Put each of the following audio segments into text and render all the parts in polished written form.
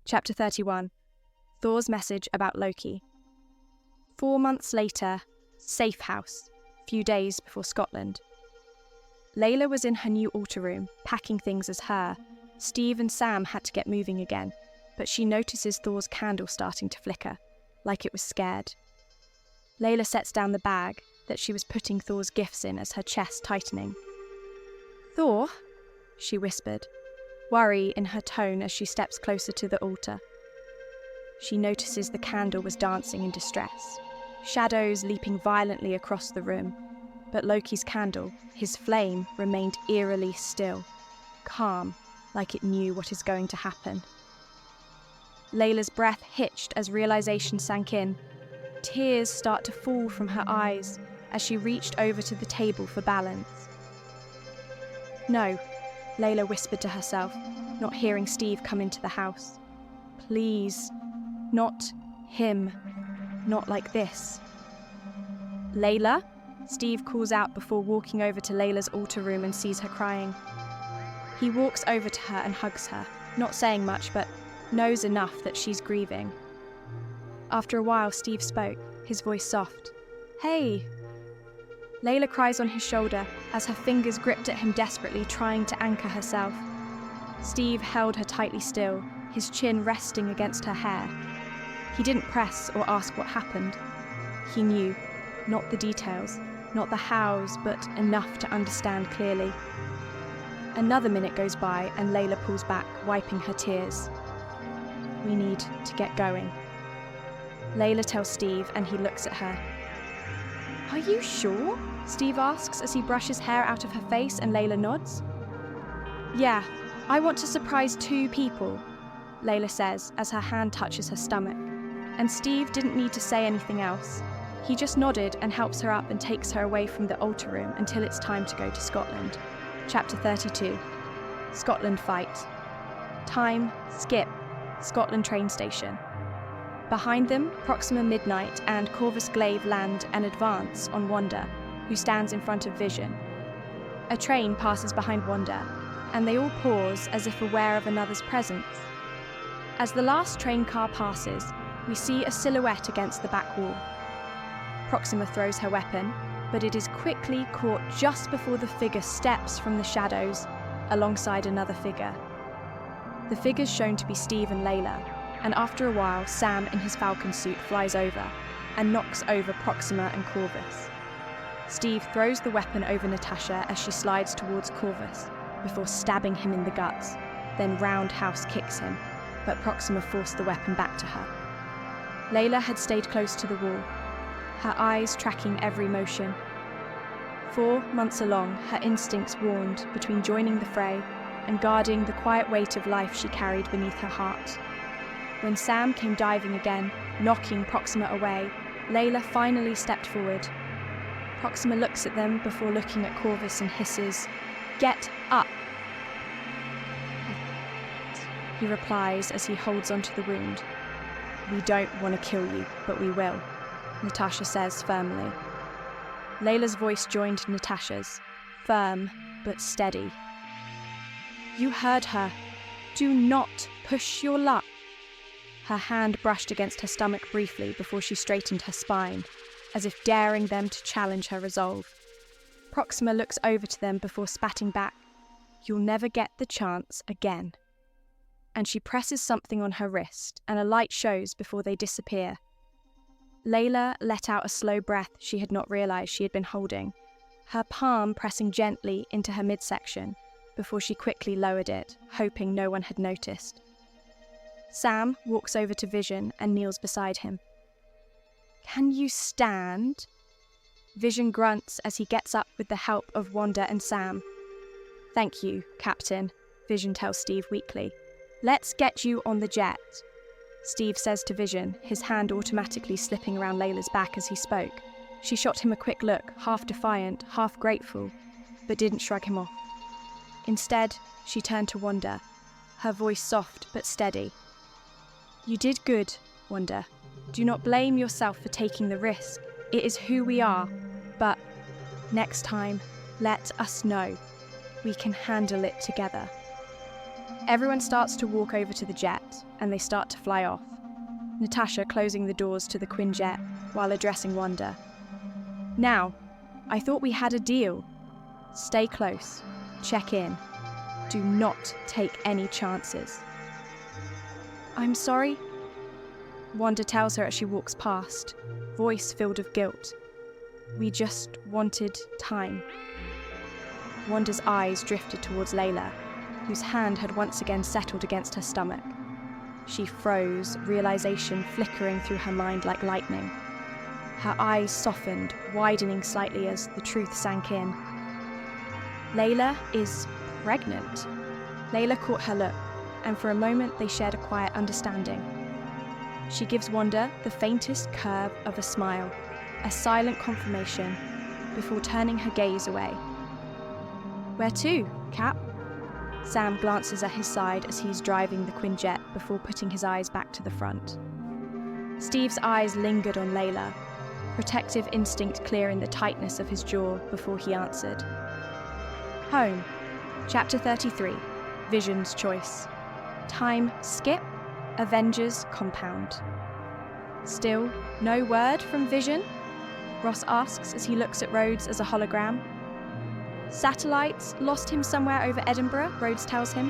Chapter 31. Thor's message about Loki. 4 months later, safe house, few days before Scotland. Laila was in her new altar room, packing things as her. Steve and Sam had to get moving again, but she notices Thor's candle starting to flicker, like it was scared. Laila sets down the bag that she was putting Thor's gifts in as her chest tightening. "Thor," she whispered, worry in her tone as she steps closer to the altar. She notices the candle was dancing in distress, shadows leaping violently across the room, but Loki's candle, his flame, remained eerily still, calm, like it knew what is going to happen. Layla's breath hitched as realization sank in. Tears start to fall from her eyes as she reached over to the table for balance. "No," Laila whispered to herself, not hearing Steve come into the house. "Please, not him. Not like this." "Laila?" Steve calls out before walking over to Layla's altar room and sees her crying. He walks over to her and hugs her, not saying much, but knows enough that she's grieving. After a while, Steve spoke, his voice soft. "Hey!" Laila cries on his shoulder as her fingers gripped at him desperately, trying to anchor herself. Steve held her tightly still, his chin resting against her hair. He didn't press or ask what happened. He knew, not the details, not the hows, but enough to understand clearly. Another minute goes by and Laila pulls back, wiping her tears. "We need to get going." Laila tells Steve and he looks at her. "Are you sure?" Steve asks as he brushes hair out of her face and Laila nods. "Yeah, I want to surprise 2 people, Laila says as her hand touches her stomach. And Steve didn't need to say anything else. He just nodded and helps her up and takes her away from the altar room until it's time to go to Scotland. Chapter 32. Scotland fight. Time, skip, Scotland train station. Behind them, Proxima Midnight and Corvus Glaive land and advance on Wanda, who stands in front of Vision. A train passes behind Wanda, and they all pause as if aware of another's presence. As the last train car passes, we see a silhouette against the back wall. Proxima throws her weapon, but it is quickly caught just before the figure steps from the shadows, alongside another figure. The figure's shown to be Steve and Laila, and after a while, Sam in his Falcon suit flies over and knocks over Proxima and Corvus. Steve throws the weapon over Natasha as she slides towards Corvus, before stabbing him in the guts, then roundhouse kicks him, but Proxima forced the weapon back to her. Laila had stayed close to the wall, her eyes tracking every motion. 4 months along, her instincts warned between joining the fray and guarding the quiet weight of life she carried beneath her heart. When Sam came diving again, knocking Proxima away, Laila finally stepped forward. Proxima looks at them before looking at Corvus and hisses, "Get up!" He replies as he holds onto the wound. "We don't want to kill you, but we will," Natasha says firmly. Layla's voice joined Natasha's, firm but steady. "You heard her. Do not push your luck." Her hand brushed against her stomach briefly before she straightened her spine, as if daring them to challenge her resolve. Proxima looks over to them before spatting back, "You'll never get the chance again." And she presses something on her wrist, and a light shows before they disappear. Laila let out a slow breath she had not realized she had been holding, her palm pressing gently into her midsection, before she quickly lowered it, hoping no one had noticed. Sam walks over to Vision and kneels beside him. "Can you stand?" Vision grunts as he gets up with the help of Wanda and Sam. "Thank you, Captain," Vision tells Steve weakly. "Let's get you on the jet." Steve says to Vision, his hand automatically slipping around Layla's back as he spoke. She shot him a quick look, half defiant, half grateful, but didn't shrug him off. Instead, she turned to Wanda, her voice soft but steady. "You did good, Wanda. Do not blame yourself for taking the risk. It is who we are. But next time, let us know. We can handle it together." Everyone starts to walk over to the jet, and they start to fly off, Natasha closing the doors to the Quinjet while addressing Wanda. Now, I thought we had a deal. Stay close, check in, do not take any chances. I'm sorry, Wanda tells her as she walks past, voice filled of guilt. We just wanted time. Wanda's eyes drifted towards Layla, whose hand had once again settled against her stomach. She froze, realization flickering through her mind like lightning. Her eyes softened, widening slightly as the truth sank in. Layla is pregnant. Layla caught her look, and for a moment they shared a quiet understanding. She gives Wanda the faintest curve of a smile, a silent confirmation, before turning her gaze away. Where to, Cap? Sam glances at his side as he's driving the Quinjet before putting his eyes back to the front. Steve's eyes lingered on Layla, protective instinct clearing the tightness of his jaw before he answered. Home, Chapter 33, Vision's Choice. Time skip, Avengers compound. Still, no word from Vision? Ross asks as he looks at Rhodes as a hologram. Satellites lost him somewhere over Edinburgh, Rhodes tells him,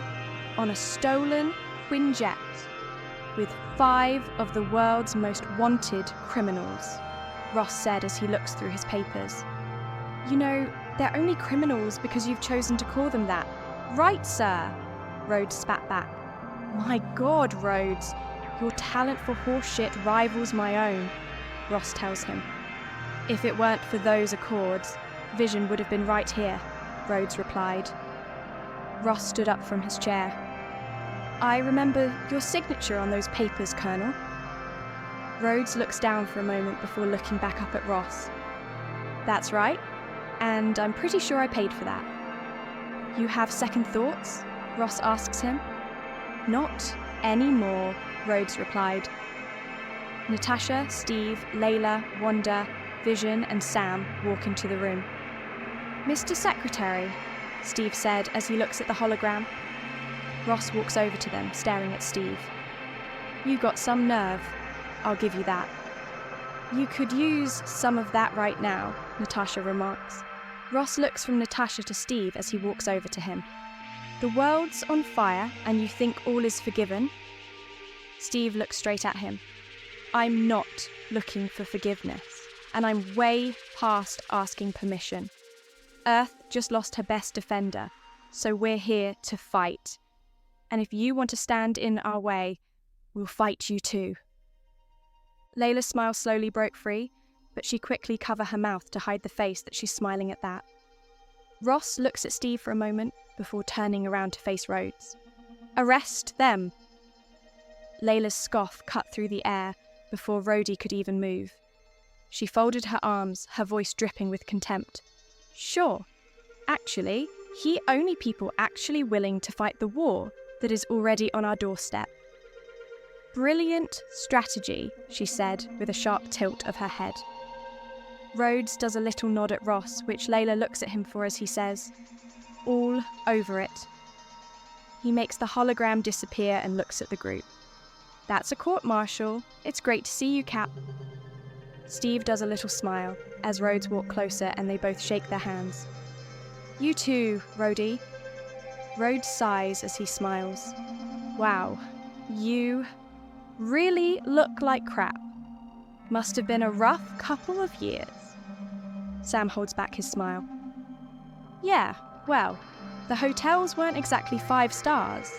on a stolen Quinjet with 5 of the world's most wanted criminals, Ross said as he looks through his papers. You know, they're only criminals because you've chosen to call them that. Right, sir, Rhodes spat back. My God, Rhodes, your talent for horseshit rivals my own, Ross tells him. If it weren't for those accords, Vision would have been right here, Rhodes replied. Ross stood up from his chair. I remember your signature on those papers, Colonel. Rhodes looks down for a moment before looking back up at Ross. That's right, and I'm pretty sure I paid for that. You have second thoughts? Ross asks him. Not anymore, Rhodes replied. Natasha, Steve, Layla, Wanda, Vision and Sam walk into the room. Mr. Secretary, Steve said as he looks at the hologram. Ross walks over to them, staring at Steve. You got some nerve, I'll give you that. You could use some of that right now, Natasha remarks. Ross looks from Natasha to Steve as he walks over to him. The world's on fire and you think all is forgiven? Steve looks straight at him. I'm not looking for forgiveness, and I'm way past asking permission. Earth just lost her best defender, so we're here to fight. And if you want to stand in our way, we'll fight you too. Layla's smile slowly broke free, but she quickly covered her mouth to hide the face that she's smiling at that. Ross looks at Steve for a moment before turning around to face Rhodes. Arrest them! Layla's scoff cut through the air before Rhodey could even move. She folded her arms, her voice dripping with contempt. Sure. Actually, he only people actually willing to fight the war that is already on our doorstep. Brilliant strategy, she said with a sharp tilt of her head. Rhodes does a little nod at Ross, which Layla looks at him for as he says, all over it. He makes the hologram disappear and looks at the group. That's a court-martial. It's great to see you, Cap. Steve does a little smile as Rhodes walk closer and they both shake their hands. You too, Rhodey. Rhodes sighs as he smiles. Wow, you really look like crap. Must have been a rough couple of years. Sam holds back his smile. Yeah, well, the hotels weren't exactly 5 stars.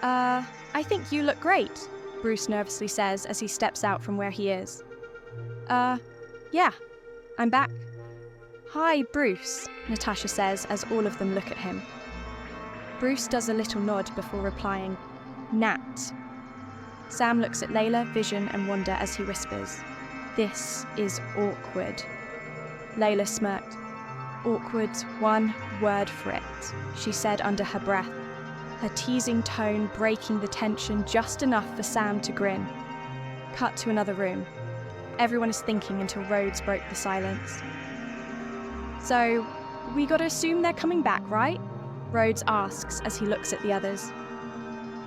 I think you look great, Bruce nervously says as he steps out from where he is. Yeah, I'm back. Hi, Bruce, Natasha says as all of them look at him. Bruce does a little nod before replying, Nat. Sam looks at Layla, Vision and Wanda as he whispers, This is awkward. Layla smirked. Awkward's one word for it, she said under her breath, her teasing tone breaking the tension just enough for Sam to grin. Cut to another room. Everyone is thinking until Rhodes broke the silence. So, we gotta assume they're coming back, right? Rhodes asks as he looks at the others.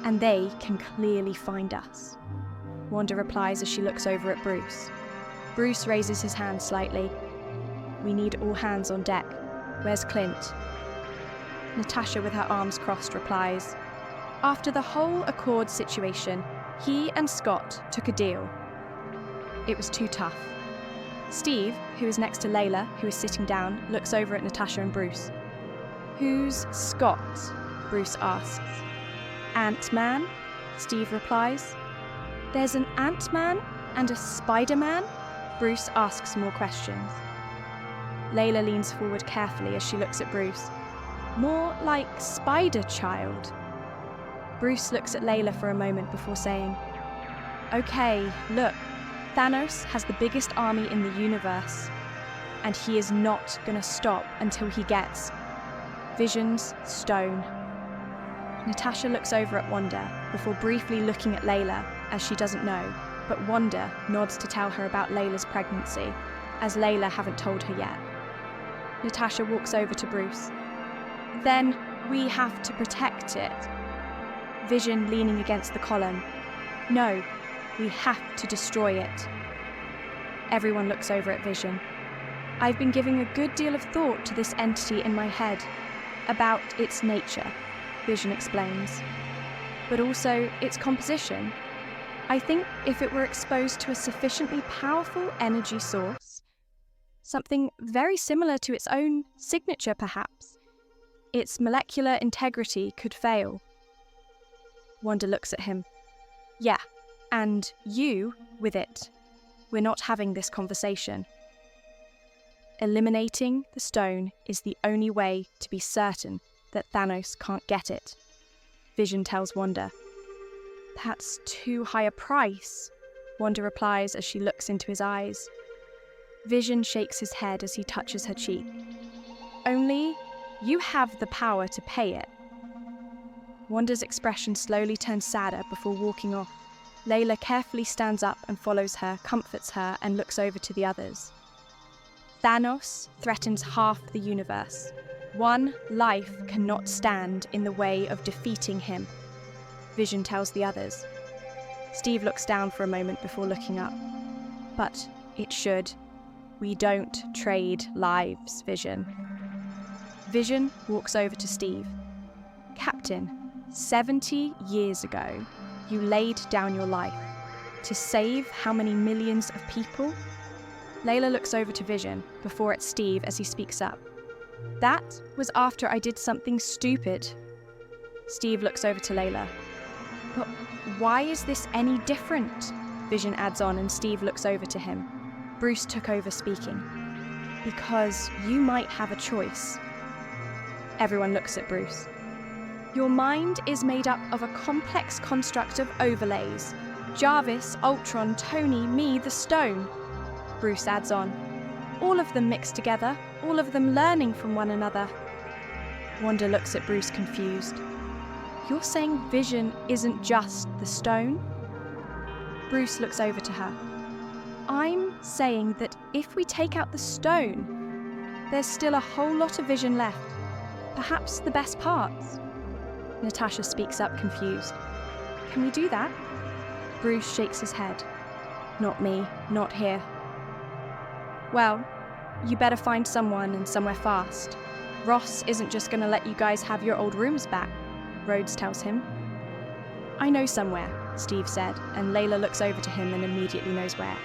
And they can clearly find us. Wanda replies as she looks over at Bruce. Bruce raises his hand slightly. We need all hands on deck. Where's Clint? Natasha, with her arms crossed, replies, after the whole Accord situation, he and Scott took a deal. It was too tough. Steve, who is next to Layla, who is sitting down, looks over at Natasha and Bruce. Who's Scott? Bruce asks. Ant-Man? Steve replies. There's an Ant-Man and a Spider-Man? Bruce asks more questions. Layla leans forward carefully as she looks at Bruce. More like Spider-Child. Bruce looks at Layla for a moment before saying, okay, look, Thanos has the biggest army in the universe, and he is not going to stop until he gets Vision's stone. Natasha looks over at Wanda before briefly looking at Layla as she doesn't know, but Wanda nods to tell her about Layla's pregnancy, as Layla haven't told her yet. Natasha walks over to Bruce. Then we have to protect it. Vision leaning against the column. No, we have to destroy it. Everyone looks over at Vision. I've been giving a good deal of thought to this entity in my head, about its nature, Vision explains, but also its composition. I think if it were exposed to a sufficiently powerful energy source, something very similar to its own signature perhaps, its molecular integrity could fail. Wanda looks at him. Yeah, and you with it. We're not having this conversation. Eliminating the stone is the only way to be certain that Thanos can't get it, Vision tells Wanda. That's too high a price, Wanda replies as she looks into his eyes. Vision shakes his head as he touches her cheek. Only you have the power to pay it. Wanda's expression slowly turns sadder before walking off. Layla carefully stands up and follows her, comforts her, and looks over to the others. Thanos threatens half the universe. One life cannot stand in the way of defeating him, Vision tells the others. Steve looks down for a moment before looking up. But it should. We don't trade lives, Vision. Vision walks over to Steve. Captain, 70 years ago, you laid down your life. To save how many millions of people? Layla looks over to Vision, before at Steve as he speaks up. That was after I did something stupid. Steve looks over to Layla. But why is this any different? Vision adds on and Steve looks over to him. Bruce took over speaking. Because you might have a choice. Everyone looks at Bruce. Your mind is made up of a complex construct of overlays. Jarvis, Ultron, Tony, me, the Stone. Bruce adds on. All of them mixed together, all of them learning from one another. Wanda looks at Bruce confused. You're saying Vision isn't just the Stone? Bruce looks over to her. I'm saying that if we take out the Stone, there's still a whole lot of Vision left. Perhaps the best parts. Natasha speaks up confused. Can we do that? Bruce shakes his head. Not me, not here. Well, you better find someone and somewhere fast. Ross isn't just going to let you guys have your old rooms back, Rhodes tells him. I know somewhere, Steve said, and Layla looks over to him and immediately knows where.